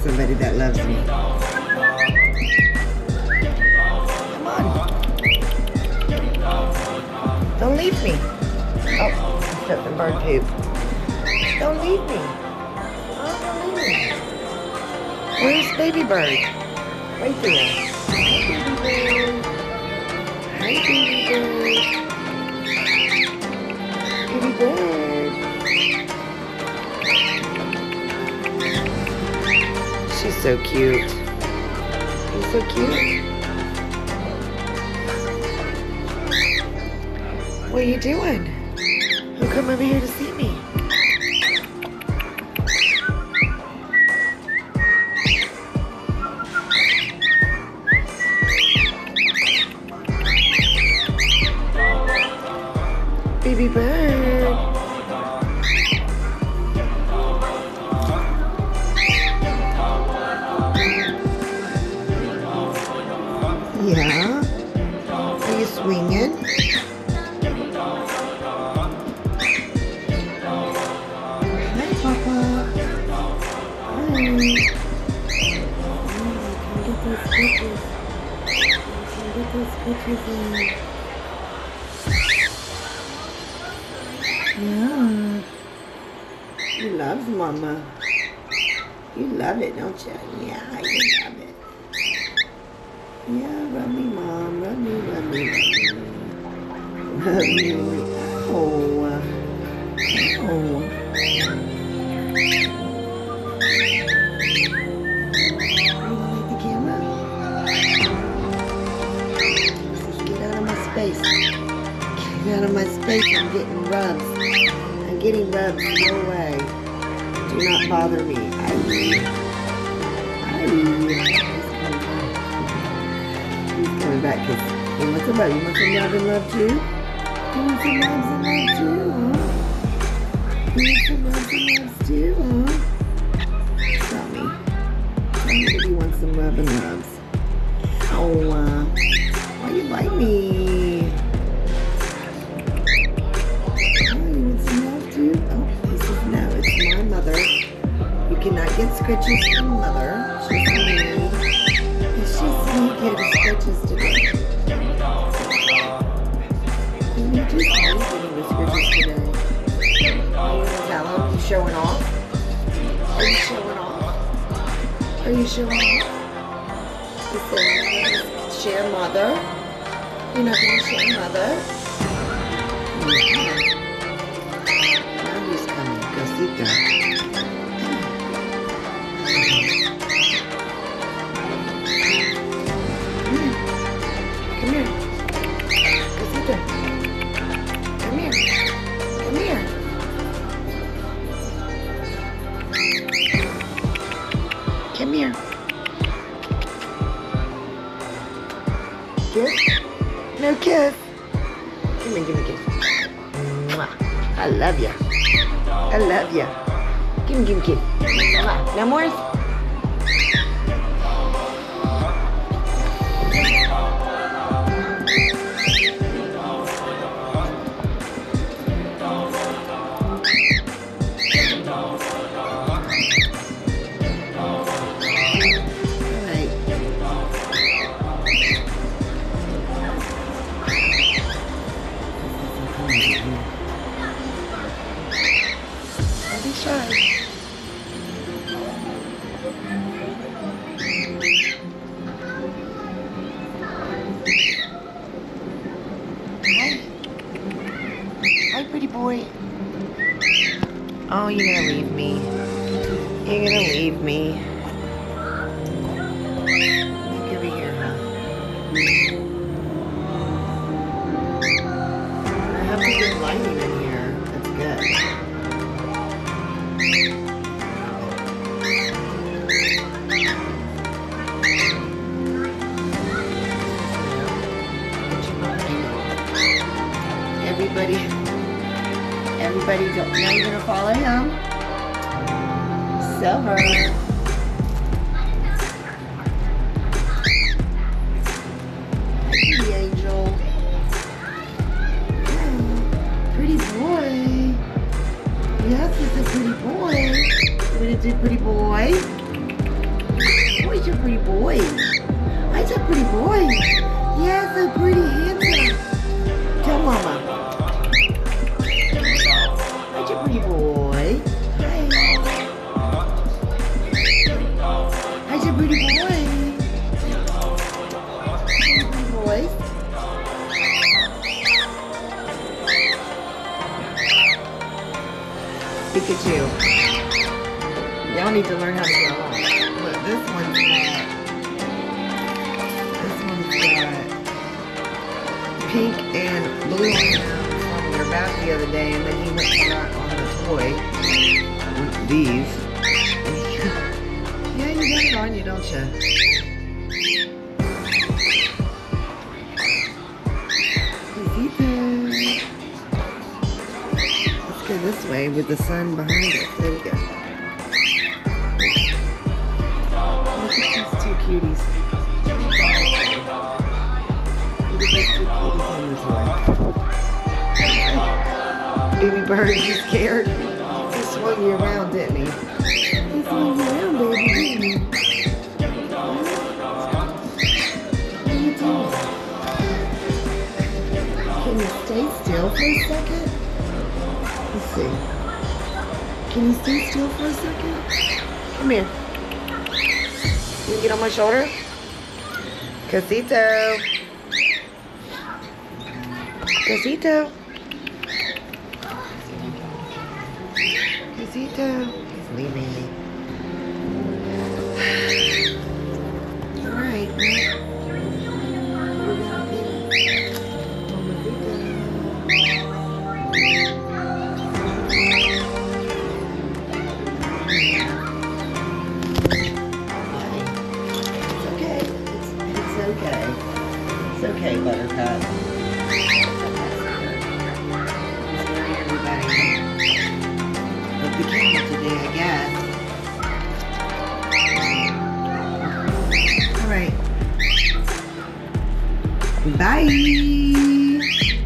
somebody that loves me. Come on. Don't leave me. Oh, I stepped in bird poop. Don't leave me. Oh, don't leave me. Where's baby bird? Right there. Hi, baby bird. Baby bird. She's so cute. She's so cute. What are you doing? Who come over here to see me? Baby bird. Yeah? Are you swinging? Hi, Papa. Hi. Come get those pictures. Come get those pictures in. Yeah. You love Mama. You love it, don't you? Yeah, you love it. Yeah, rub me, Mom. Rub me, rub me, rub me. Rub me. Oh. Oh. You like the camera? Get out of my space. Get out of my space. I'm getting rubs. I'm getting rubs. Go away. Do not bother me. He's coming back because he wants some love. You want some love and love too? You want some loves and love too, huh? You want some loves and loves too, huh? Tell me. Tell me if you want some love and loves. Oh, why you bite me? You cannot get scratches from Mother. She's mean. And she's sweet getting scratches today. You just getting the scratches today. Are you gonna tell him? You showing off? Are you showing off? Are you showing off? You said you're not gonna share Mother? You're not gonna share Mother? Now who's coming? Cosita. Come here. Cosita. Come here. Come here. Come here. Kiss? No kiss. Come here, give me a kiss. Mwah. I love ya. I love ya. Give me a kiss. Mwah. No more? Don't be shy. Hi. Hi, pretty boy. Oh, you're gonna leave me. You're gonna leave me. Look over here, huh? I have to get lighting in here. That's good. Everybody don't know you're gonna follow him. Silver. Pretty angel. Yeah. Pretty boy. Yes, he's a pretty boy. You wanna do pretty boy? Oh, he's a pretty boy. He's a pretty boy. Yeah, so pretty, handsome. Tell Mama. He's a pretty boy. Hi. He's a pretty boy. Pretty boy. Pikachu. Y'all need to learn how to get along. Look, this one's got pink and blue on him from your bath the other day, and then he went and got on the toy with these. Yeah, you got it on you, don't you? Let's go this way with the sun behind us. There we go. Look at these two cuties. Look at these two cuties on this way. Baby bird, you scared? He swung you around, didn't he? He swung you around, baby, didn't he? What are you doing? Can you stay still for a second? Let's see. Can you stay still for a second? Come here. Can you get on my shoulder? Casito. Casito. Casito. He's leaving me. All right. We're gonna be Mamacita. It's okay, Buttercup. Sorry, everybody. Of the camera today, I guess. All right. Bye.